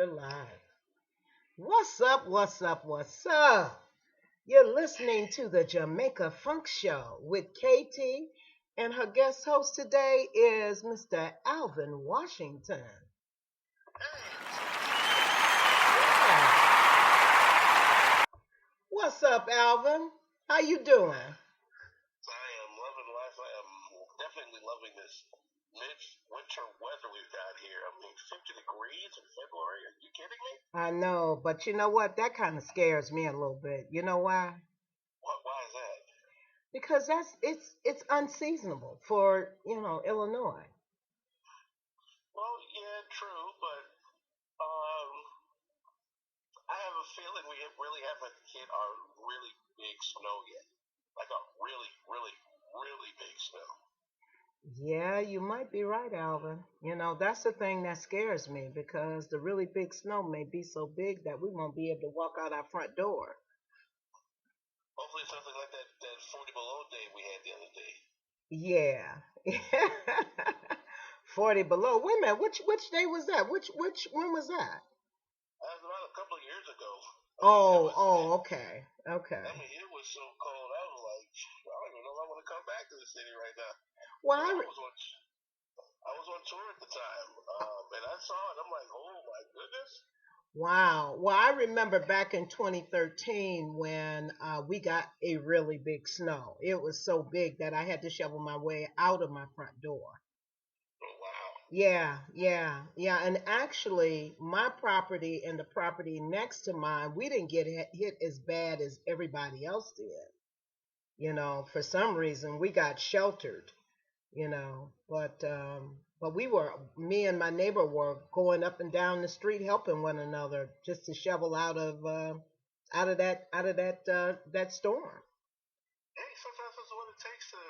We're live. What's up? What's up? What's up? You're listening to the Jamaica Funk Show with KT, and her guest host today is Mr. Alvin Washington. Yeah. What's up, Alvin? How you doing? I am loving life. I am definitely loving this mid-winter weather we've got here. I mean, 50 degrees in February. Are you kidding me? I know, but you know what? That kind of scares me a little bit. You know why? Why is that? Because it's unseasonable for Illinois. Well, yeah, true, but um, I have a feeling we really haven't hit our really big snow yet. Like a really, really, really big snow. Yeah, you might be right, Alvin. That's the thing that scares me because the really big snow may be so big that we won't be able to walk out our front door. Hopefully something like that 40 below day we had the other day. Yeah. 40 below. Wait a minute, which day was that? Which when was that? That was about a couple of years ago. Okay. Okay. I mean, it was so cold. I was like, I don't even know if I want to come back to the city right now. Well, But I was on tour at the time, and I saw it. I'm like, oh my goodness. wow. Well, I remember back in 2013 when we got a really big snow. It was so big that I had to shovel my way out of my front door. Oh wow. Yeah. And actually, my property and the property next to mine, we didn't get hit as bad as everybody else did. For some reason, we got sheltered. But me and my neighbor were going up and down the street helping one another just to shovel out of that storm. Hey, sometimes that's what it takes to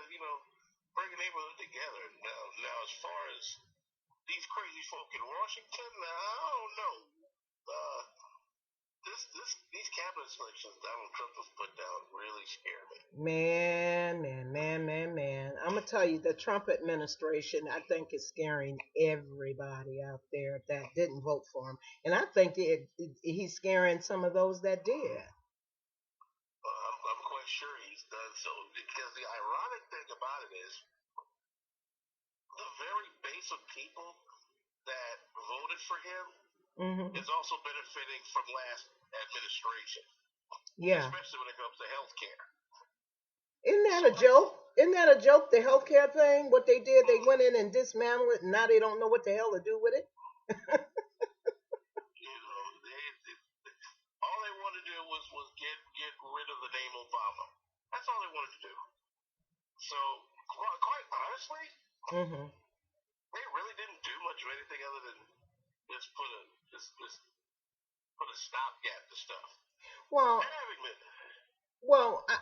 bring a neighborhood together. Now as far as these crazy folk in Washington, I don't know. Uh, these cabinet selections Donald Trump has put down really scare me. Man. I'm gonna tell you, the Trump administration, I think, is scaring everybody out there that didn't vote for him, and I think he's scaring some of those that did. I'm quite sure he's done so because the ironic thing about it is the very base of people that voted for him Hmm. is also benefiting from last administration, Yeah, especially when it comes to health care. isn't that So a joke? Isn't that a joke? The healthcare thing, what they did, they mm, went in and dismantled it, and now they don't know what the hell to do with it. all they wanted to do was get rid of the name Obama. That's all they wanted to do. So quite honestly, Hmm. they really didn't do much of anything other than just just put a stopgap to stuff. Well, And having been,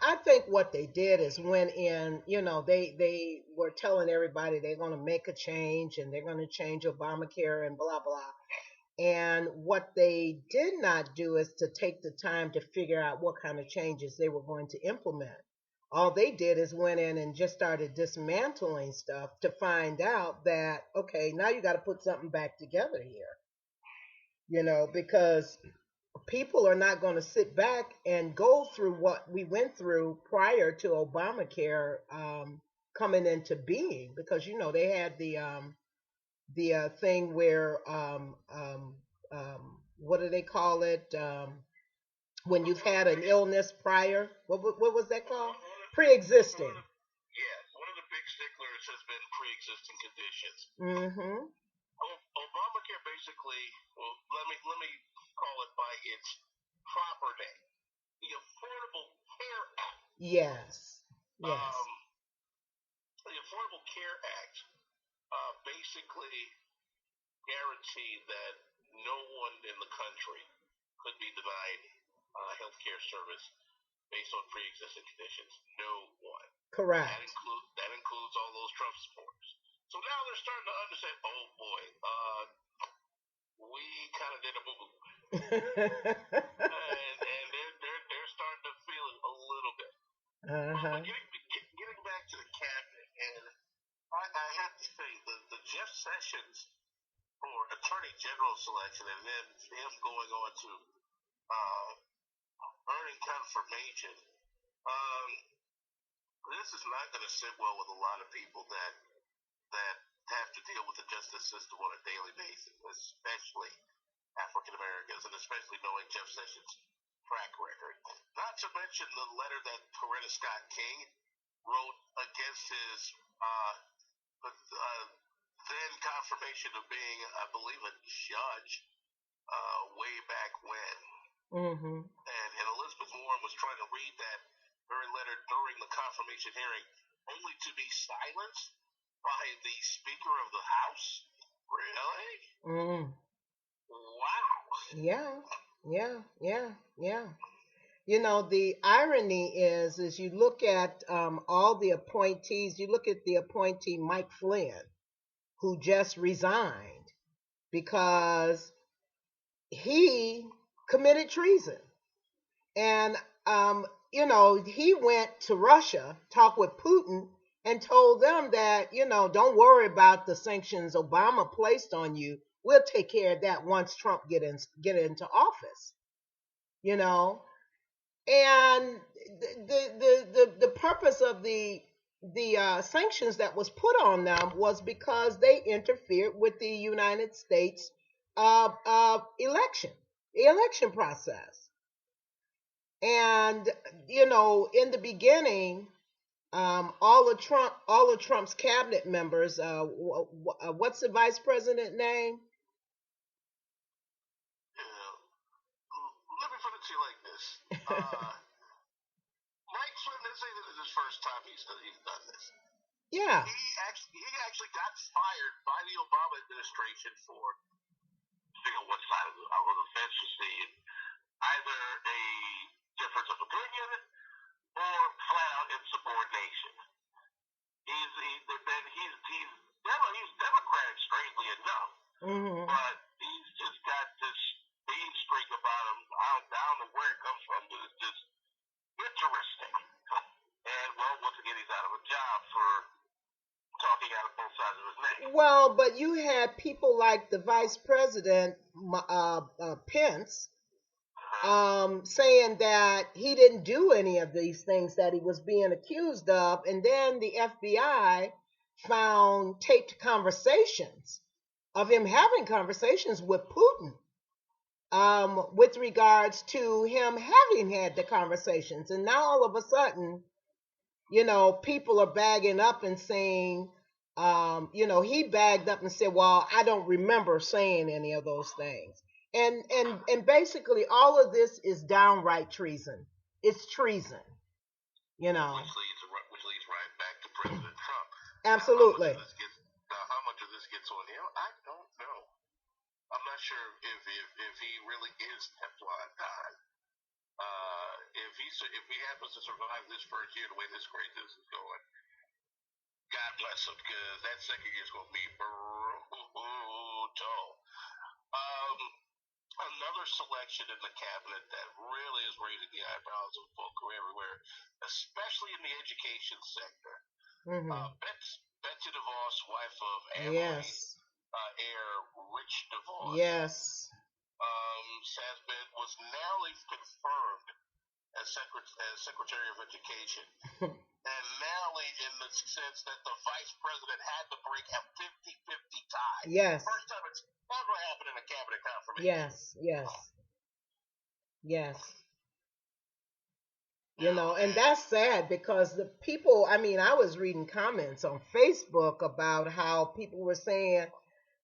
I think what they did is went in, they were telling everybody they're going to make a change and they're going to change Obamacare and blah blah. And what they did not do is to take the time to figure out what kind of changes they were going to implement. All they did is went in and just started dismantling stuff to find out that, okay, now you got to put something back together here, because people are not going to sit back and go through what we went through prior to Obamacare coming into being, because they had the thing where what do they call it, when you've had an illness prior, what was that called, one pre-existing. of the one of the big sticklers has been pre-existing conditions. Hmm. Obamacare basically, well, let me call it by its proper name, the Affordable Care Act. Yes, yes. Um, the Affordable Care Act basically guaranteed that no one in the country could be denied health care service based on pre-existing conditions. No one. Correct. That includes all those Trump supporters. So now they're starting to understand. Oh boy, we kind of did a boo boo, and they're starting to feel it a little bit. But Uh-huh. getting back to the cabinet, and I have to say the Jeff Sessions for attorney general selection and then him going on to uh, earning confirmation. Um, this is not going to sit well with a lot of people that have to deal with the justice system on a daily basis, especially African Americans, and especially knowing Jeff Sessions' track record. Not to mention the letter that Coretta Scott King wrote against his then confirmation of being, I believe, a judge way back when. Mm-hmm. And Elizabeth Warren was trying to read that very letter during the confirmation hearing, only to be silenced by the Speaker of the House. Really? Mm. Wow. Yeah, yeah, yeah, yeah. You know, the irony is you look at all the appointees. You look at the appointee Mike Flynn, who just resigned because he committed treason. And, you know, he went to Russia, talked with Putin, and told them that, you know, don't worry about the sanctions Obama placed on you. We'll take care of that once Trump get into office, you know. And the purpose of the sanctions that was put on them was because they interfered with the United States election, the election process. And you know, in the beginning, all of Trump's cabinet members, what's the vice president name? Let me put it to you like this. Mike Flynn, this isn't his first time he's done this. Yeah. He actually got fired by the Obama administration for, what side of the fence you see, either a difference of opinion or flat out insubordination. He's Democratic, strangely enough, Mm-hmm. but he's just got this mean streak about him. I don't know where it comes from, but it's just interesting. And well, once again, he's out of a job for talking out of both sides of his neck. Well, but you had people like the vice president, Pence, saying that he didn't do any of these things that he was being accused of. And then the FBI found taped conversations of him having conversations with Putin with regards to him having had the conversations. And now all of a sudden, you know, people are bagging up and saying, you know, he bagged up and said, well, I don't remember saying any of those things. And basically all of this is downright treason. It's treason, you know. Which leads right back to President Trump. Absolutely. How much of this gets on him? I don't know. I'm not sure if he really is Teflon Don. If he happens to survive this first year the way this craziness is going, God bless him, because that second year is going to be brutal. Another selection in the cabinet that really is raising the eyebrows of folk everywhere, especially in the education sector. Mm-hmm. Betsy DeVos, wife of Yes. heir Rich DeVos, Yes. was narrowly confirmed as Secretary of Education. And narrowly in the sense that the vice president had to break a 50-50 tie. Yes. First time it's ever happened in a cabinet confirmation. Yes, yes, yes. You know, and that's sad because the people, I mean, I was reading comments on Facebook about how people were saying,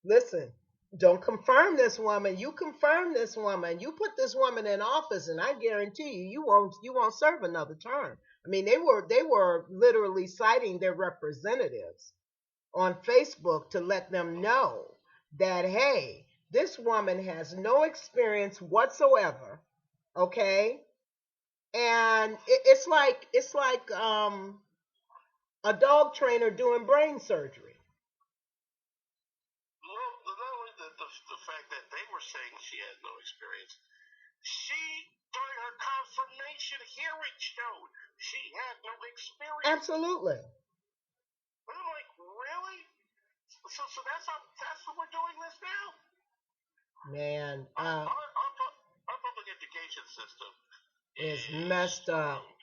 listen, don't confirm this woman. You confirm this woman. You put this woman in office, and I guarantee you, you won't serve another term. I mean, they were literally citing their representatives on Facebook to let them know that, hey, this woman has no experience whatsoever. Okay, and it's like a dog trainer doing brain surgery. Well, not only the fact that they were saying she had no experience, she, during her confirmation hearing, showed she had no experience. Absolutely. And I'm like, really? So that's how we're doing this now? Man, Our public education system is messed is up. screwed.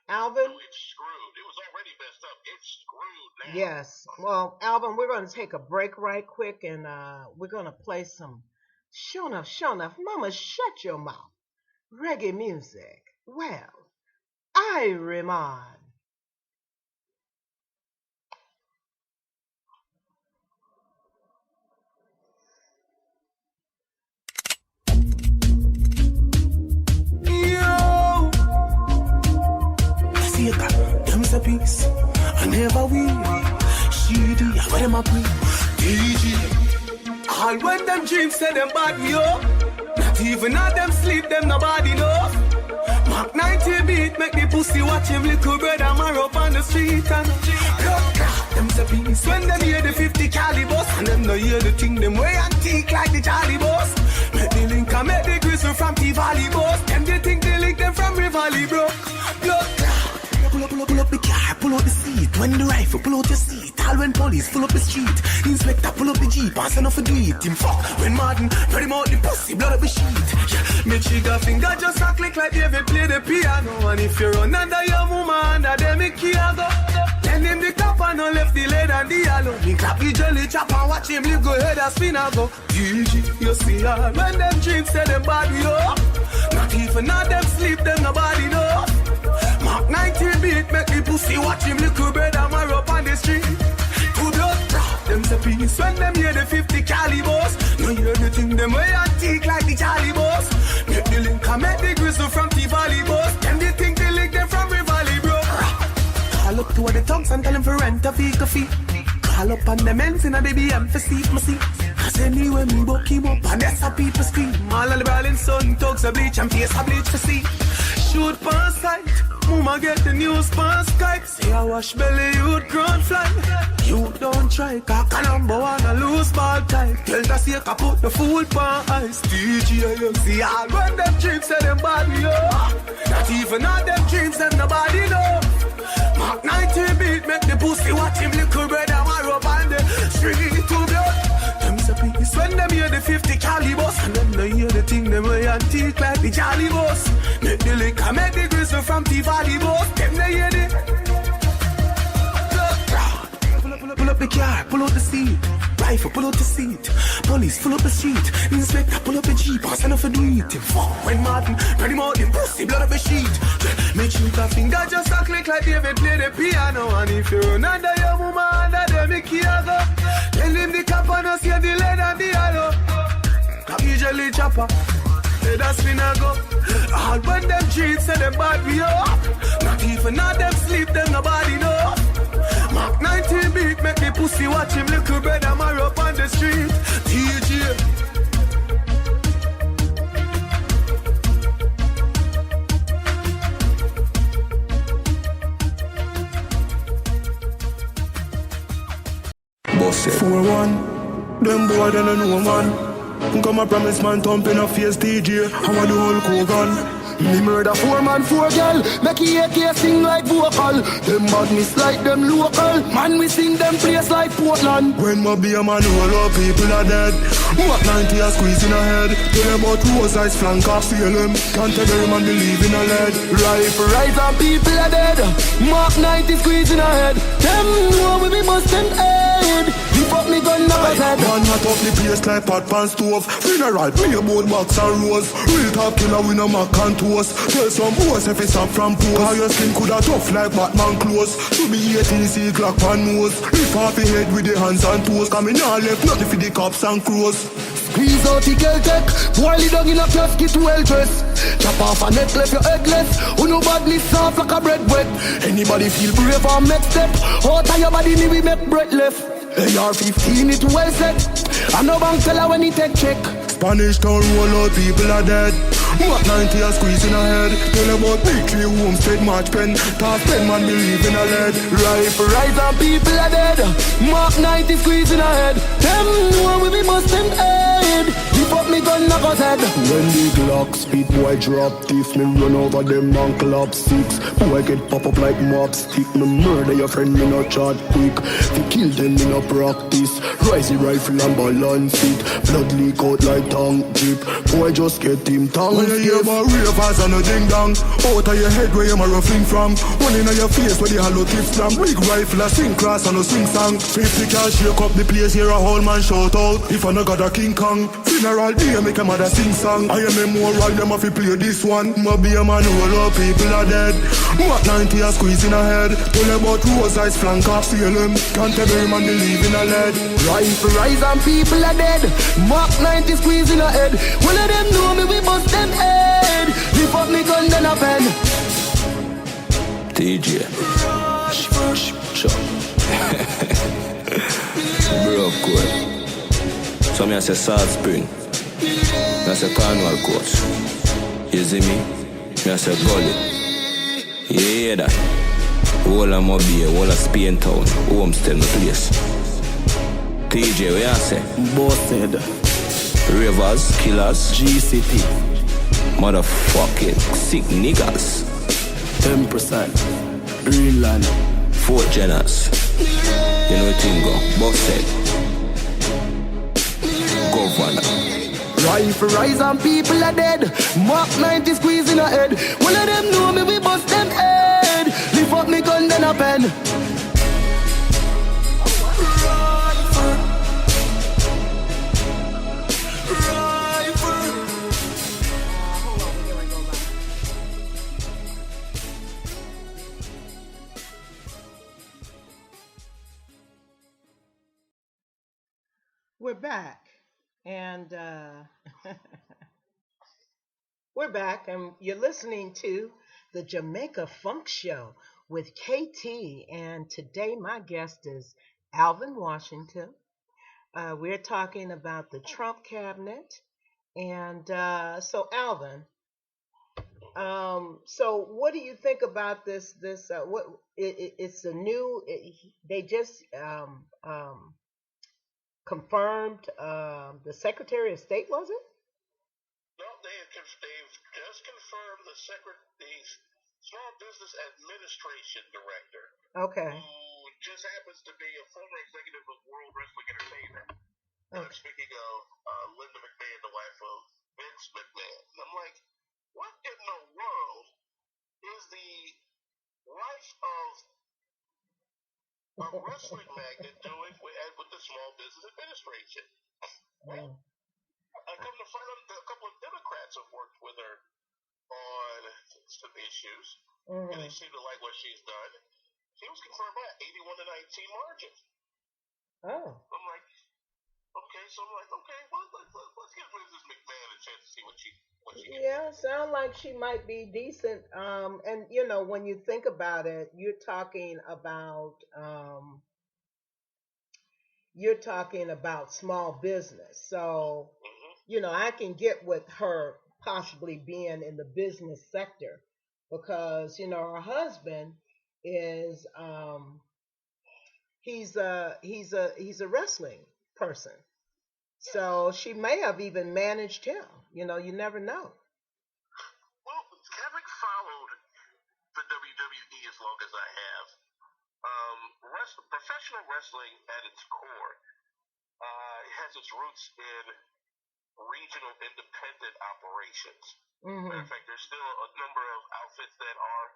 Alvin? No, it's screwed. It was already messed up. It's screwed now. Yes. Well, Alvin, we're going to take a break right quick and we're going to play some sure enough, mama, shut your mouth. Reggae music. Well, I remind. Yo, see that, them's a piece. I never will. She do, what am I pre? DG. All when them dreams say them bad, yo. Not even at them sleep, them nobody know. Mark 90 beat, make the pussy watch him little brother marrow up on the street and blood clot, them's a piece. When them hear the 50 calibers, and them no hear the thing, them way antique like the Charlie boss. Make the link and make the grizzle from T-Valley boss. Them they think they link them from Rivali, bro. Blood clot. Pull up the car, pull out the seat. When the rifle, pull out your seat. All when police, pull up the street. Inspector, pull up the jeep, and send off a do it. Him fuck, when Martin, ready him out the pussy, blood up the sheet. Yeah. Me trigger finger just a click like David play the piano. And if you run under your woman, under them me can't go. Then him the cop and no left the lead and the yellow. Me clap the jelly chop and watch him live go ahead and spin and go. GG, you see all when them dreams say them bad we up. Not even at them sleep, them nobody know. Mark 19 beat, make the pussy watch him little brother marrow up on the street. Two blood drop, them's a piece. When them hear the 50 calibers, no hear the thing, them way antique like the Charlie boss. Make the link and make the grizzle from T-Valley boss. Them they think they link them from Rivali, bro. Call up to the tongues and tell them for rent a vehicle fee. Call up on them ends in a BBM for seat, my seat. Cause anyway me buck him up and that's how people scream. All of the brawling sun, thugs a bleach and face a bleach for see. Shoot past sight, mama get the news past Skype. Say I wash belly, you'd ground fly. You don't try, cock a number one a loose ball tight. Tell the sake I put the fool pan ice. DJ, you see all when them dreams say them body up. Not even all them dreams them nobody know. Mark 90 beat, make the pussy watch him little brother marrow up on the street to blood. Them's a piece when them hear the 50 calibers, and them no hear the thing them way antique like the Charlie boss. Make the lick and make the grizzle from T-Valley boss. Them no hear the pull up the car, pull out the seat. Rifle, pull out the seat. Police, pull up the street. Inspector, pull up the jeep. And send off a do it. Fuck when Martin, ready him out the pussy, blood up a sheet. Make you a finger just a click like David play the piano. And if you run under your woman, under them me can't go. Tell him the cap and us hear the lead and the yellow. Come usually chopper. Let us spin a go. All when them cheats say them bad we up. Not even all them sleep, them nobody know. Mark 19 beat, make the pussy watch him little brother marrow up on the street. DJ. Boss 4-1, them boy they no know man. Come a promise man thumping a face DJ. I want the whole Kogan. Me murder 4 man 4 girl. Make AK sing like vocal. Them badness like them local. Man we sing them place like Portland. When my be a man all our people are dead. What 90 are squeezing a head. Tell them about rose eyes flank off CLM. Can't tell them man believe in a lead. Rifle rise and people are dead. Mark 90 squeezing a head. Them know we be busting head. He fuck me gun now head. Man hot up the place like pot pan stove. Funeral me a bone box and rose. Real top killer we no mac and toast. Tell some boys if it's up from pose. How your skin coulda tough like Batman clothes. To be 18 see clock pan nose. Lift off the head with the hands and toes. Come in all left nothing for the cops and crows. Squeeze out the girl tech. Boil it down in a casket well dressed. Chop off a neck left your headless. Who no badness soft like a bread wet. Anybody feel brave or make step. Out of your body me we make breath left. AR-15 it well set. I no bank teller when he take check. Spanish town roll out people are dead. What 90 are squeezing a head. Tell about big tree homestead match pen. Top 10 man believe in a lead. Rifle rise and people are dead. Mark 90 squeezing a head. Them know we be must them head. He fuck me gun knock us head. When the Glock speed, boy drop teeth. Me run over them and clap six. Boy get pop up like mop stick. Me murder your friend, me no chat quick. To kill them, me no practice. Rise the rifle and balance it. Blood leak out like tongue drip. Boy just get him tongue. When you hear my ravers and a ding dong, out of your head where you my ruffling from. One in your face where the hollow tip slam. Big rifle a sing class and a sing song. 50 cash shake up the place, here a whole man shout out. If I no got a King Kong, funeral day make a mother sing song. I am a moral, them have to play this one. Ma be a man roll up, people are dead. What 90 a squeeze in a head. Tell about rose eyes flank off, see them. Can't every man believe in a lead. Rifle rise and people are dead. Mark 90 squeeze in a head. One of them know me, we bust them head. Lift up me gun, then a pen. DJ Chop Bro cool. So me I say Salt Spring, me I say Carnival Coach. You see me? Me I say Gully. You hear that? Whole of Mobile, whole of Spain Town, Homestead my place. TJ, what you say? Busted. Rivers, Killers, G-City. motherfucking sick niggas. 10%. Greenland. Fort Jenners. You know what you go? Busted. Governor. Rifle rise and people are dead. Mark 90 squeeze in a head. One of them know me, we bust them head. Lift up me gun, then a pen. We're back, and we're back, and you're listening to the Jamaica Funk Show with KT, and today my guest is Alvin Washington. We're talking about the Trump cabinet, and so Alvin, so what do you think about this? It's a new. They just confirmed the Secretary of State, was it? No, they've just confirmed the Small Business Administration Director. Okay. Who just happens to be a former executive of World Wrestling Entertainment. Okay. Speaking of Linda McMahon, the wife of Vince McMahon. And I'm like, what in the world is the wife of a wrestling magnate doing with the Small Business Administration? Well, I come to find out a couple of Democrats have worked with her on some issues, and they seem to like what she's done. She was confirmed by 81-19 margin. Oh. I'm like, okay, well, let's give Mrs. McMahon a chance to see what she can do. Yeah, sound like she might be decent. And when you think about it, you're talking about small business. So, I can get with her possibly being in the business sector because, her husband is he's a wrestling person. So she may have even managed him. You never know. Well, having followed the WWE as long as I have, professional wrestling at its core has its roots in regional independent operations. Matter of fact, there's still a number of outfits that are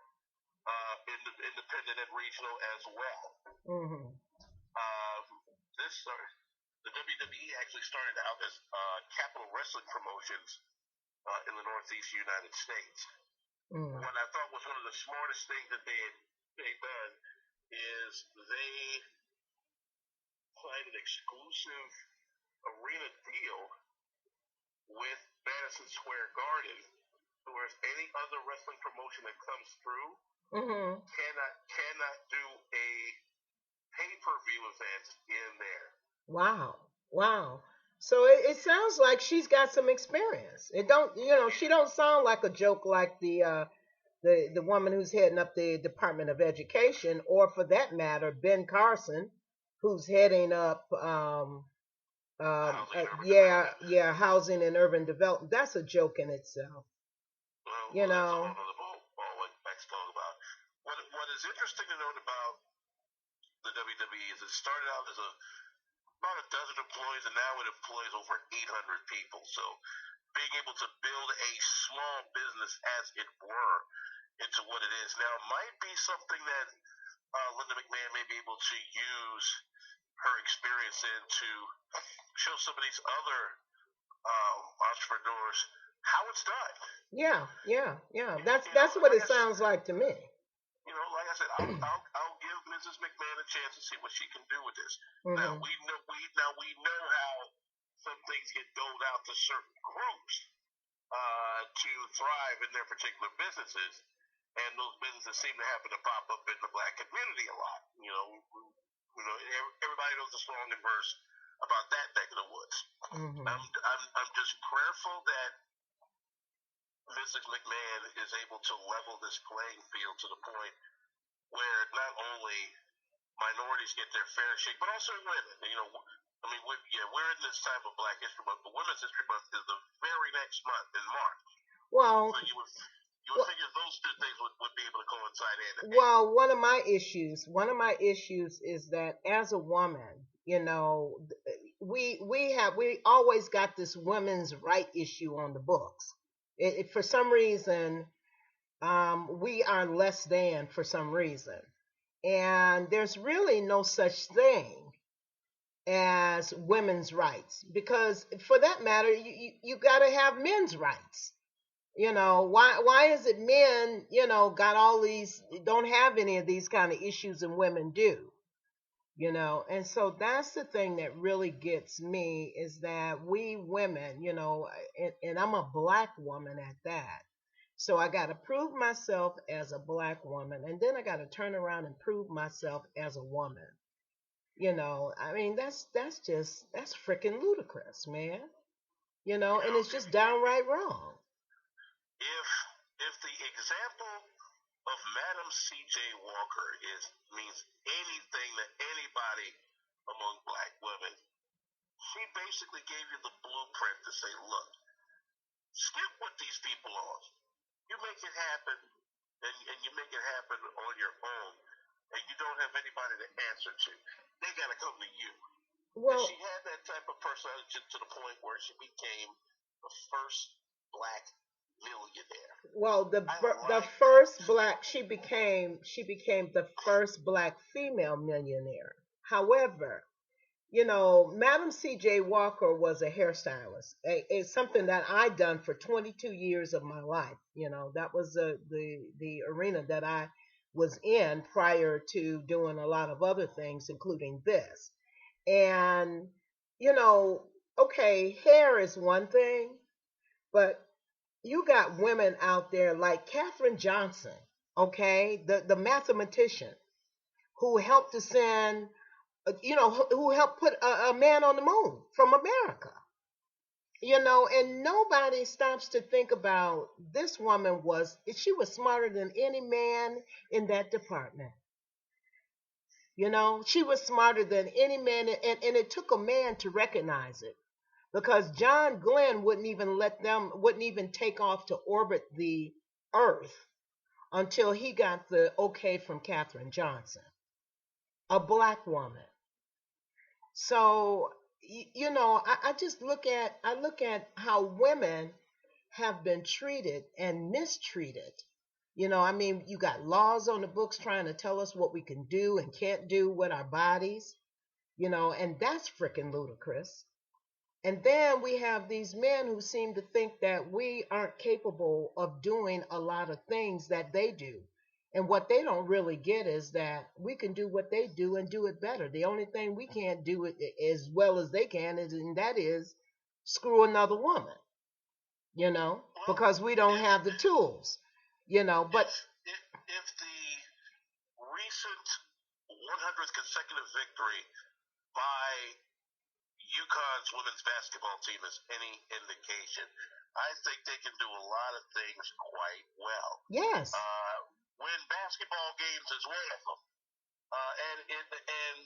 independent and regional as well. The WWE actually started out as Capital Wrestling Promotions in the Northeast United States. What I thought was one of the smartest things that they've done is they signed an exclusive arena deal with Madison Square Garden, where any other wrestling promotion that comes through cannot do a pay-per-view event in there. Wow. So it sounds like she's got some experience. She don't sound like a joke like the woman who's heading up the Department of Education, or for that matter, Ben Carson, who's heading up Housing and urban development. That's a joke in itself. You That's a whole know. other ball like Max talk about. What is interesting to note about the WWE is it started out as about a dozen employees, and now it employs over 800 people. So being able to build a small business, as it were, into what it is now might be something that Linda McMahon may be able to use her experience in to show some of these other entrepreneurs how it's done. Yeah. That's what it sounds like to me. Like I said, I'll give Mrs. McMahon a chance to see what she can do with this. Mm-hmm. Now we know how some things get doled out to certain groups to thrive in their particular businesses, and those businesses seem to happen to pop up in the black community a lot. Everybody knows the song and verse about that neck of the woods. Mm-hmm. I'm just prayerful that Mrs. McMahon is able to level this playing field to the point where not only minorities get their fair shake, but also women. We're in this time of Black History Month, but Women's History Month is the very next month in March. Well, so you would figure those two things would be able to coincide in. Well, one of my issues is that as a woman, we always got this women's right issue on the books. For some reason, we are less than for some reason. And there's really no such thing as women's rights, because for that matter, you got to have men's rights. Why is it men, got all these, don't have any of these kind of issues and women do? And so that's the thing that really gets me, is that we women, and I'm a black woman at that. So I got to prove myself as a black woman, and then I got to turn around and prove myself as a woman. That's freaking ludicrous, man. And it's just downright wrong. If the example of Madam C.J. Walker means anything to anybody among black women, she basically gave you the blueprint to say, look, skip what these people are. You make it happen, and you make it happen on your own, and you don't have anybody to answer to. They got to come to you. Well, and she had that type of personality to the point where she became the first black millionaire. Well, she became the first black female millionaire. However, Madam C.J. Walker was a hairstylist. It's something that I done for 22 years of my life. That was the arena that I was in prior to doing a lot of other things, including this. And, okay, hair is one thing, but you got women out there like Katherine Johnson, okay, the mathematician who helped to send, who helped put a man on the moon from America. And nobody stops to think about this woman she was smarter than any man in that department. She was smarter than any man, and it took a man to recognize it, because John Glenn wouldn't even take off to orbit the Earth until he got the okay from Katherine Johnson, a black woman. So, I just look at how women have been treated and mistreated. You got laws on the books trying to tell us what we can do and can't do with our bodies, and that's freaking ludicrous. And then we have these men who seem to think that we aren't capable of doing a lot of things that they do. And what they don't really get is that we can do what they do and do it better. The only thing we can't do it as well as they can and that is screw another woman, because we don't have the tools, but if the recent 100th consecutive victory by UConn's women's basketball team is any indication, I think they can do a lot of things quite well. Yes. Win basketball games is one of them. And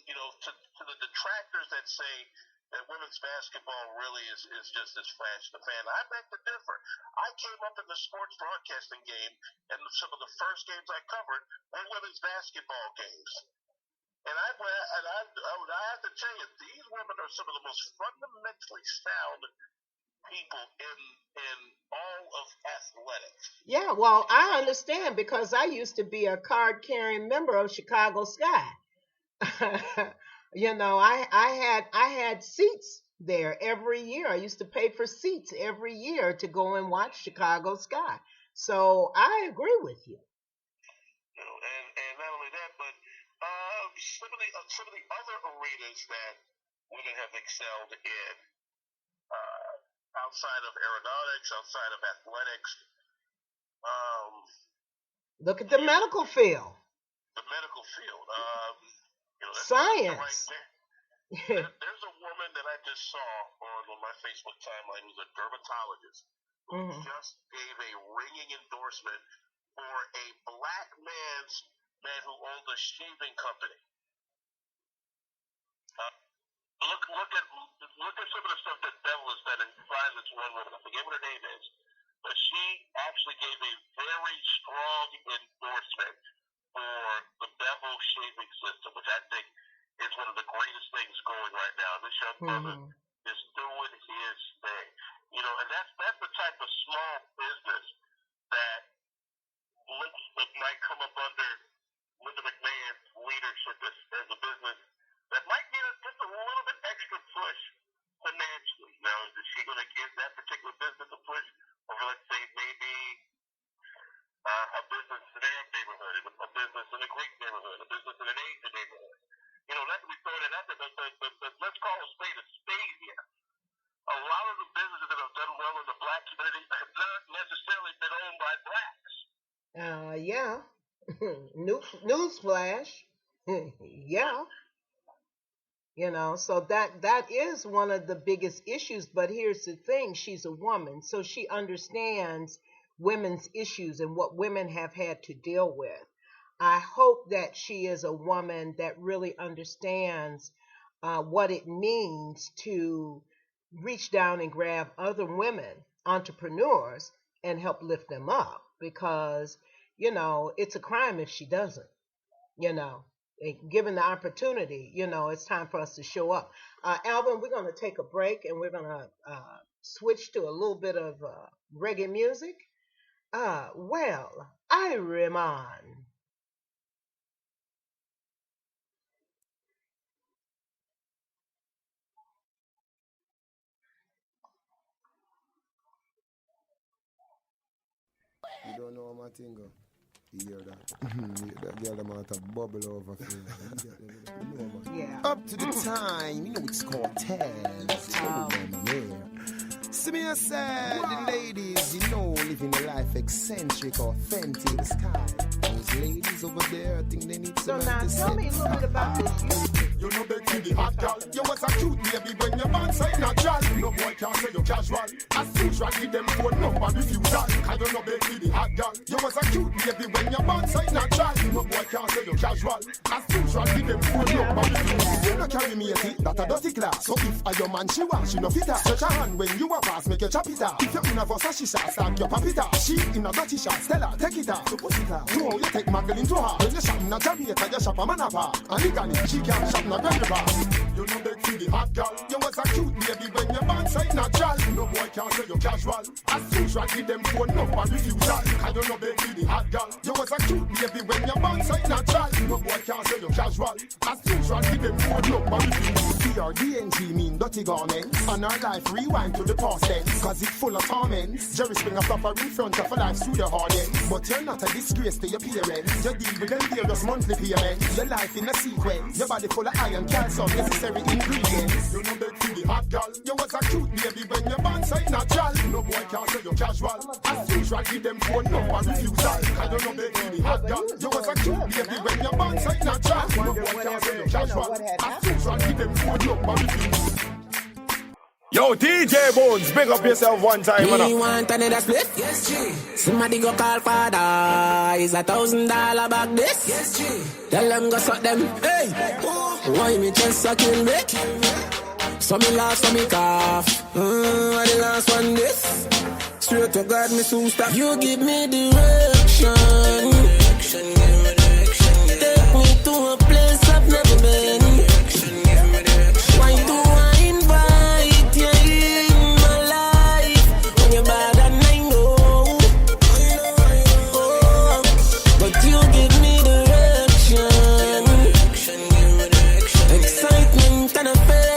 to the detractors that say that women's basketball really is just as flash in the pan. I beg to differ. I came up in the sports broadcasting game, and some of the first games I covered were women's basketball games. And I have to tell you, these women are some of the most fundamentally sound people in all of athletics. Yeah, well, I understand because I used to be a card-carrying member of Chicago Sky. You know, I had seats there every year. I used to pay for seats every year to go and watch Chicago Sky. So I agree with you. You know, and not only that, but some of the other arenas that women have excelled in, outside of aeronautics, outside of athletics. Look at the medical field. The medical field. Science. Right there. There's a woman that I just saw on my Facebook timeline who's a dermatologist who just gave a ringing endorsement for a black man who owned a shaving company. Look at some of the stuff that Bevel has done and finds it's one woman. I forget what her name is, but she actually gave a very strong endorsement for the Bevel shaving system, which I think is one of the greatest things going right now. This young brother is doing his thing, you know, and that's the type of small business that might come up under Linda McMahon's leadership as a business that might need just a little bit extra push financially. Now, is she going to give that particular business a push over, let's say, maybe a business in their neighborhood, a business in a Greek neighborhood, a business in an Asian neighborhood? You know, not to be throwing it out there, but let's call a spade here. A lot of the businesses that have done well in the black community have not necessarily been owned by blacks. Yeah. Newsflash. Yeah. You know, so that is one of the biggest issues. But here's the thing, she's a woman, so she understands women's issues and what women have had to deal with. I hope that she is a woman that really understands what it means to reach down and grab other women, entrepreneurs, and help lift them up, because, you know, it's a crime if she doesn't, you know. Given the opportunity, you know, it's time for us to show up. Alvin, we're going to take a break and we're going to switch to a little bit of reggae music. Well, Ireman. You don't know my thing, go. You hear that? That girl them out of bubble over here. You know, Yeah. Up to the time, you know it's called 10. See me, I said, the ladies, you know, living a life eccentric, authentic sky. Those ladies over there, I think they need So some now tell me a little bit about this music. You know beg for the hot girl. You was a cute baby when your man say natural. No boy can say you casual. As usual, give them phone number refusal. Cause you know beg for the hot girl. You was a cute baby when your man say natural. No boy can say you casual. As usual, give them phone number refusal. You no carry me a tea, that a dirty class. So if a your man she want, she no fit her. Stretch her hand when you a pass, make you chop it her. If you in a Versace shot, start your pop it her. She in a dirty shot, tell her, take it her. So push it her. You how you take Magdalene to her. When you shop in a Jamaica, you shop a manapa. And legally, she can't shop in a Grand River. You know beg for the hot girl. You was a cute baby when your man say natural. No boy can say you casual. As usual, give them phone number refusal. I don't know beg for the hot girl. You was a cute baby when your man say natural. No boy can say you casual. As usual, give them phone number refusal. DNG mean dirty garments. And our life rewind to the past tense. Cause it's full of torments. Jerry Springer suffer in front of a life through the hardest. But you're not a disgrace to your parents. You deal with them various monthly payments. Your life in a sequence. Your body full of iron, calcium, necessary ingredients. You know beg for the hot girl. You was a cute baby when your man say natural. No boy can say you casual. As usual, give them phone number refusal. I don't know beg for the hot girl. You was a cute baby when your man say natural. No boy can say you casual. As usual, give them phone number refusal. Yo, DJ Bones, big up yourself one time, man. You want another split? Yes, G. Somebody go call father. Is $1,000 back this? Yes, G. Tell them go suck them. Hey, why me just a kill me? So me laugh, so me cough. The last one this. Straight to God, me soon stop. You give me direction. Take me to a place I've never been. Why do I invite you in my life when you're bad and I know? Oh, but you give me direction, excitement and affection.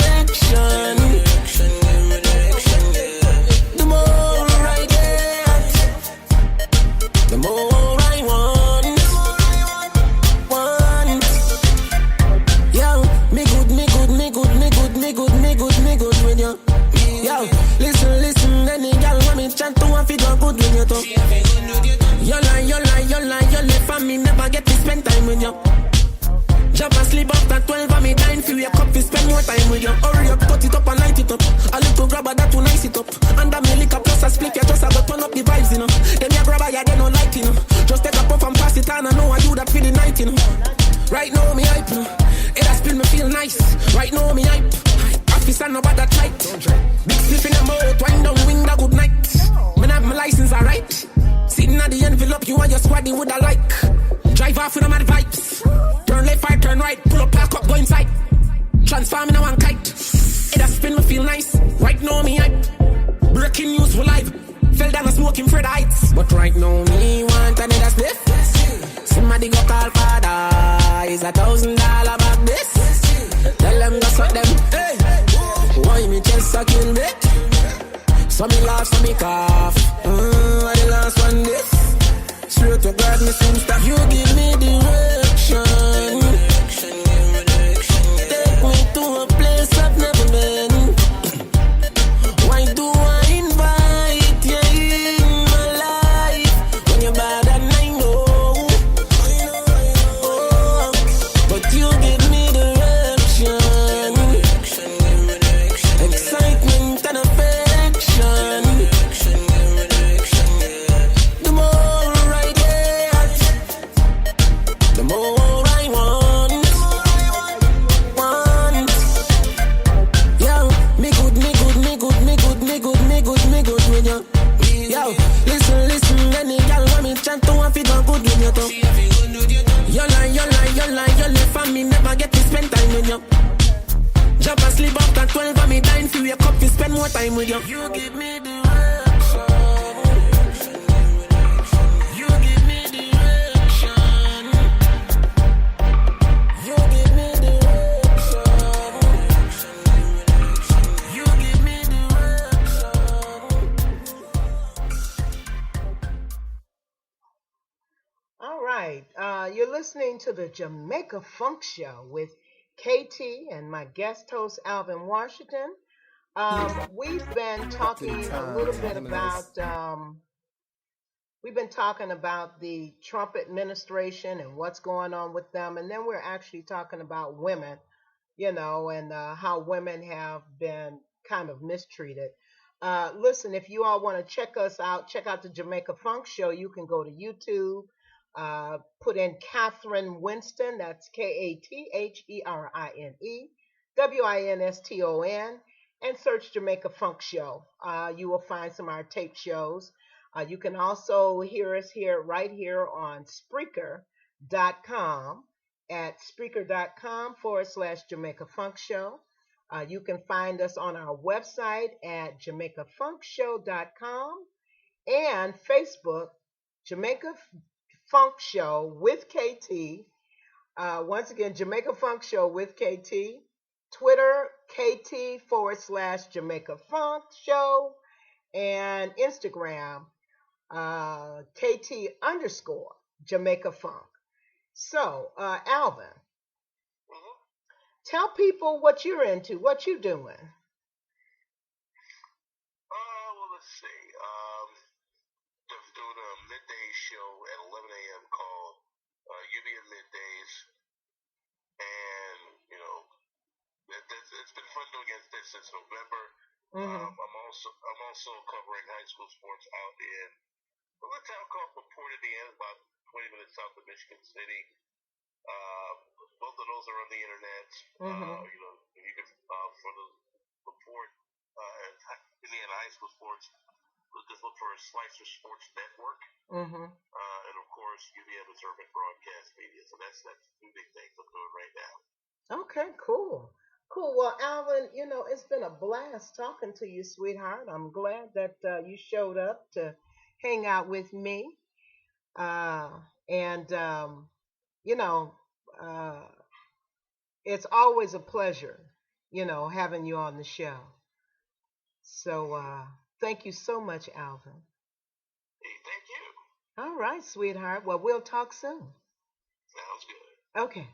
The more I get, the more I want. Yo, me good with you. Yo, listen, any girl want me chat to one feed one good with you too. You lie, for me never get to spend time with you. Jump and sleep after 12 and me dying for your cup to spend more time with you. Hurry up, cut it up and light it up. A little grabber that to nice it up. And me liquor plus a split, you just have to turn up the vibes, you know. Then you grabber, you they don't like it, you know. Just take a puff and pass it on, I know I do that for the night, you know. Right now me hype, you know. It has been me feel nice. Right now me hype. Office and nobody tight. Big slip in the mouth, wind down, window, good night. Me have my license, alright. Sitting at the envelope, you and your squad, would I like. Drive off with them mad vibes. Turn left, right, turn right. Pull up, park up, go inside. Transform in a one kite. It has been me feel nice. Right now me hype. Breaking news for live. Fell down a smoking Fred Heights. But right now me want another spliff. Somebody go call father. Is $1,000 back this? Tell them go suck them. Hey, why me chest a kill it? So me laugh, so me cough. The last one this. Straight to God, me soon stop. You give me direction. Take me to a place I've never been. Why do I invite you in my life when you're bad and I know? Oh, but you give me direction, excitement and affection. The more I get, the more I want. Yo, me good with you. Yo, listen, any girl want me chant to one feed one good with you too. You lie, for me never get to spend time with you. Jump and sleep after 12 and me dying for your cup to spend more time with you. You give me direction. You give me direction. You give me direction. You give me direction. All right. You're listening to the Jamaica Funk Show with KT and my guest host, Alvin Washington. We've been talking a little bit about we've been talking about the Trump administration and what's going on with them, and then we're actually talking about women, you know, and how women have been kind of mistreated. Listen, if you all want to check us out, check out the Jamaica Funk Show. You can go to YouTube, put in Catherine Winston, that's KATHERINE and search Jamaica Funk Show. You will find some of our tape shows. You can also hear us right here on Spreaker.com at Spreaker.com/Jamaica Funk Show. You can find us on our website at JamaicaFunkShow.com and Facebook, Jamaica Funk Show with KT. Once again, Jamaica Funk Show with KT. Twitter, KT/Jamaica Funk Show. And Instagram, KT_Jamaica Funk. So, Alvin, tell people what you're into, what you doing. Well, let's see. Doing a midday show at 11 a.m. called UBM Middays, and it's been fun doing it since November. I'm also covering high school sports out in a little town called LaPorte, Indiana, about 20 minutes south of Michigan City. Both of those are on the internet. You can for the report Indiana high school sports. Just look for Slicer Sports Network. And of course, UVM is Urban Broadcast Media. So that's two big things I'm doing right now. Okay, cool. Cool. Well, Alvin, it's been a blast talking to you, sweetheart. I'm glad that you showed up to hang out with me. And, it's always a pleasure, having you on the show. So thank you so much, Alvin. Hey, thank you. All right, sweetheart. Well, we'll talk soon. Sounds good. Okay.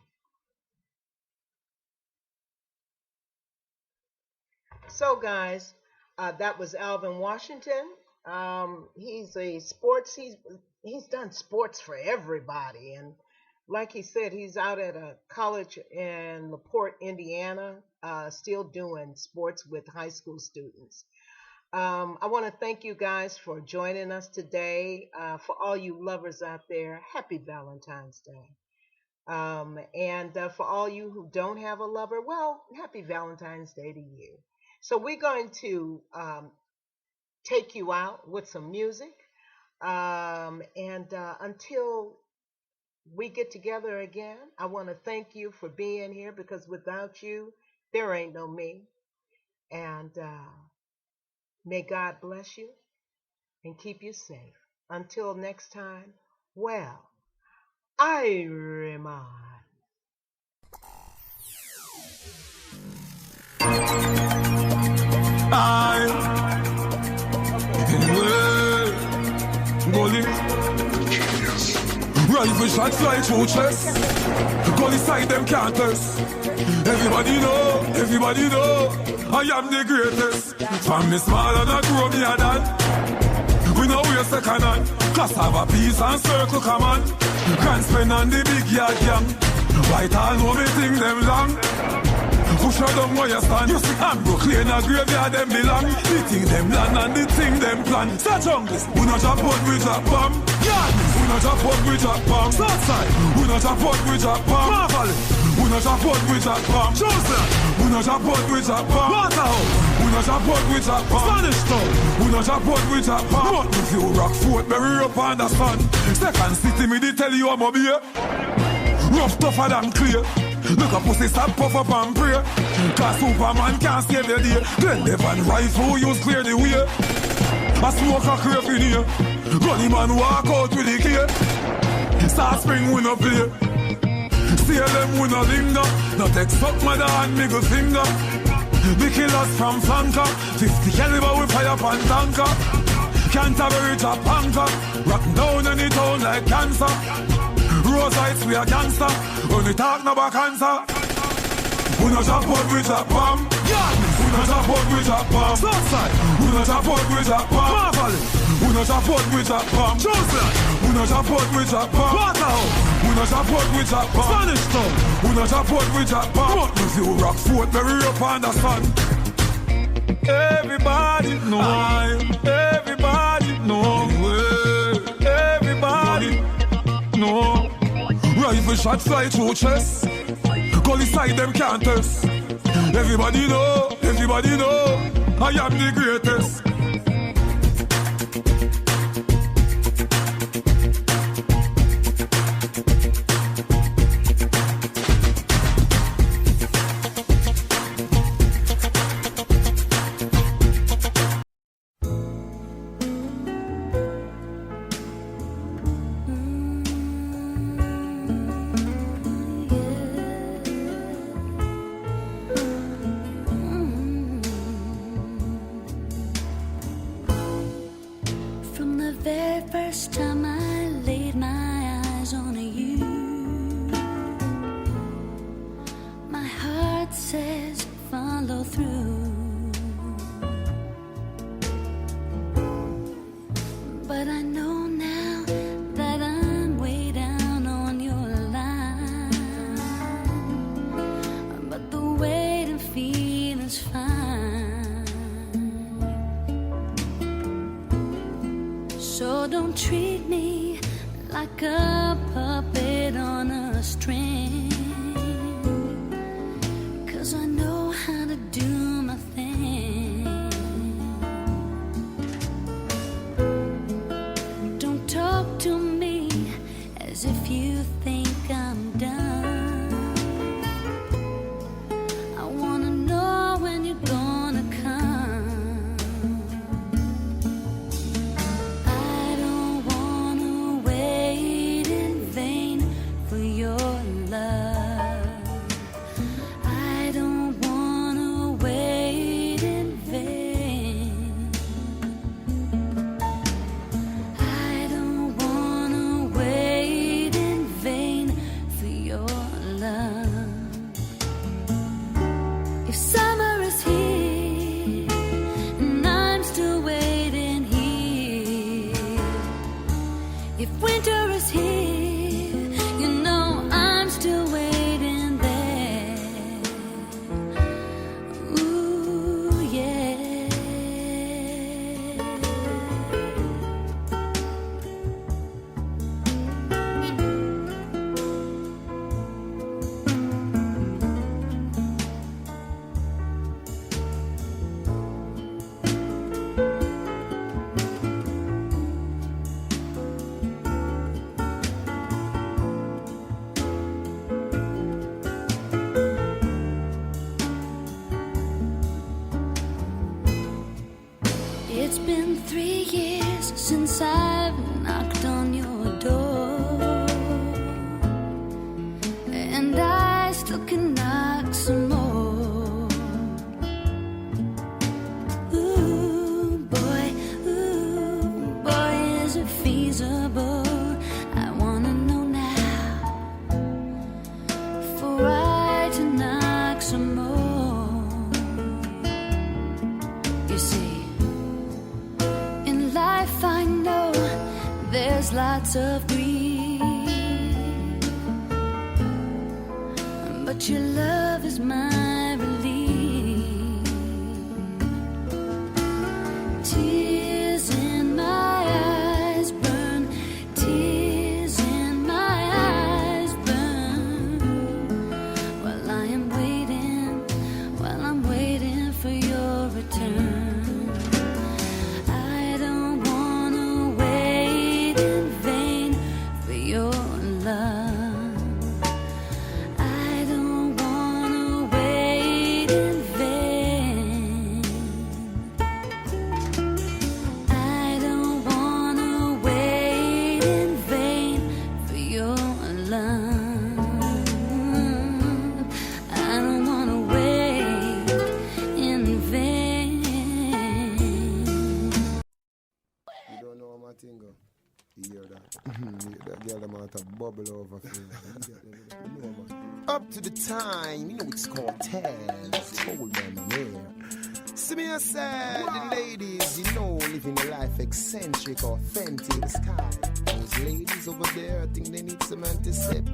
So, guys, that was Alvin Washington. He's a sports. He's done sports for everybody, and like he said, he's out at a college in LaPorte, Indiana, still doing sports with high school students. I want to thank you guys for joining us today. For all you lovers out there, happy Valentine's Day. And for all you who don't have a lover, well, happy Valentine's Day to you. So we're going to take you out with some music. And until we get together again, I want to thank you for being here, because without you, there ain't no me. And may God bless you and keep you safe. Until next time, well, I remind. Rifle shot fly through chest. Go inside them counters. Everybody know, I am the greatest. From me small and I grow me a dad. We know we're second hand. Class have a peace and circle come on. Grand spend on the big yard gang. White all know me think them long. Push her down where you stand. You see, I'm Brooklyn, a graveyard them belong. The thing them land and the thing them plan. Start junglist, we not drop out, we drop bomb. Yardless, we not drop out, we drop bomb. Southside, we not drop out, we drop bomb. Marvel, we not drop out, we drop bomb. Chosen, we not drop out, we drop bomb. Waterhouse, we not drop out, we drop bomb. Spanish Town, we not drop out, we drop bomb. But if you rock Fort, bury up on the sun. Second city, me they tell you I'm a beer. Rough, tougher than clear. Look a pussy stop, puff up and pray. Cause Superman can't save your day. Glen Devon rifle use clear the way. A smoke a crave in here. Gunny man walk out with the key. Start spring we no play. See them we no linger. No take suck mother and middle finger. The killers from flanker. 50 caliber we fire pan tanker. Canterbury to panker. Rock down any town like cancer. Rose heights, we are gangster. When we talk no about cancer. We no drop out, we drop bomb. Yardless, we no drop out, we drop bomb. Southside, we no drop out, we drop bomb. Marvel, we no drop out, we drop bomb. Chosen, we no drop out, we drop bomb. Waterhouse, we no drop out, we drop bomb. Spanish Town, we no drop out, we drop bomb. But if you rock Fort, bury up on the sun. Everybody know, everybody know, everybody know. Rifle shot fly through chest. Go inside them counters. Everybody know, I am the greatest. First time I laid my eyes on you, my heart says follow through. But I know now that I'm way down on your line. But the wait and feel is fine. So don't treat me like a puppet on a string, 'cause I know how to do my thing. as if you think I'm done. I wanna know when you're gonna come. I don't wanna wait in vain for your love. I don't wanna wait in vain. I don't wanna wait in vain for your love. If summer is here and I'm still waiting here, if winter is here, you know I'm still waiting there. Ooh, yeah. It's been 3 years since I've knocked on your door, and I still can knock some more. Ooh, boy, is it feasible? I wanna know now, for I to knock some more. You see, in life I know there's lots of grief, but your love is my relief. Tears in my eyes burn, tears in my eyes burn, while I'm waiting for your return. I don't wanna wait in vain for your love. I don't wanna wait in vain. I don't wanna wait in vain for your love. I don't wanna wait in vain. You don't know my thing, go. You hear that? That girl amount of bubble over for you. You know, man. Up to the time, you know it's called Taz. Hold on, man. See me, I said, the ladies, you know, living a life eccentric, authentic, the sky. Those ladies over there, I think they need some antiseptic.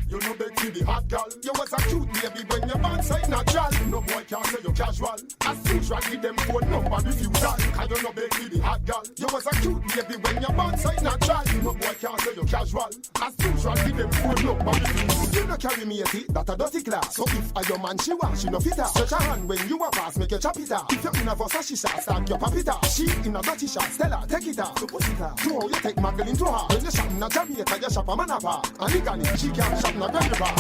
You know they to the hot girl. You was a cute baby when your man say natural. No boy can say you casual. As usual, give them phone number refusal. Cause you know they to the hot girl. You was a cute baby when your man say natural. No boy can say you casual. As usual, give them phone number refusal. You no carry me a tea, that a dirty class. So if a your man she want, she no fit her. Stretch her hand when you a pass, make you chop it out. If you're in a Versace shot, start your pop it out. She in a dirty shot, Stella, take it out. So push it out. So you take Magdalene to her. When you shop in a Jamaica, you shop a manapa. And Ligani, she can't shop in a Grand River.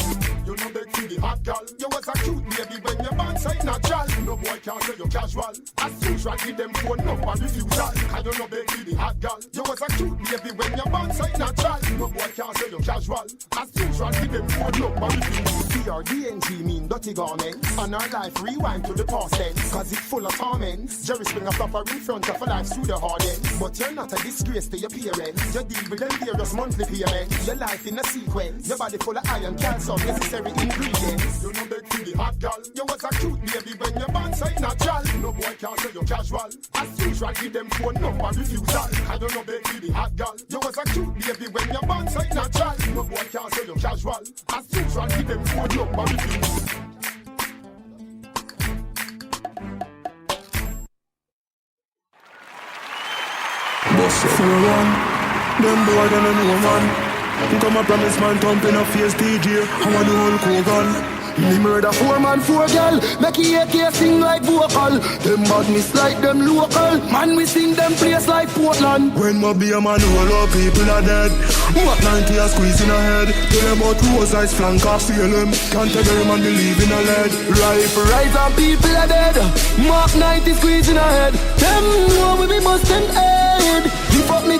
You know they see the hot girl. You was a cute baby when your man say natural. No boy can say you casual. As usual, give them phone number refusal. Cause you know they see the hot girl. You was a cute baby when your man say natural. No boy can say you casual. As usual, give them phone number refusal. CRDNG mean dirty garments. And our life rewind to the past tense. Cause it's full of torments. Jerry Springer flopper in front of a life through the hardens. But you're not a disgrace to your parents. You deal with them various monthly payments. Your life in a sequence. Your body full of iron, calcium, necessary ingredients. You know they see the hot girl. You was a cute baby when your man say natural. No boy can say you casual. As usual, give them phone number refusal. I don't know they see the hot girl. You was a cute baby when your man say natural. No boy can say you casual. As usual, give them phone number refusal. For one, them boy they don't know man. Come a promise man, thumping a face DJ. I want the whole Kogan. Me murder 4 man, 4 girl. Make AK sing like vocal. Them badness like them local. Man, we sing them place like Portland. When my be a man, all our people are dead. What 90 a squeeze in a head. Tell them about rose eyes flank or feel them. Can't tell them man believe in a lead. Rifle rise and people are dead. Mark 90 squeeze in a head. Them know we be bust them head. He fuck me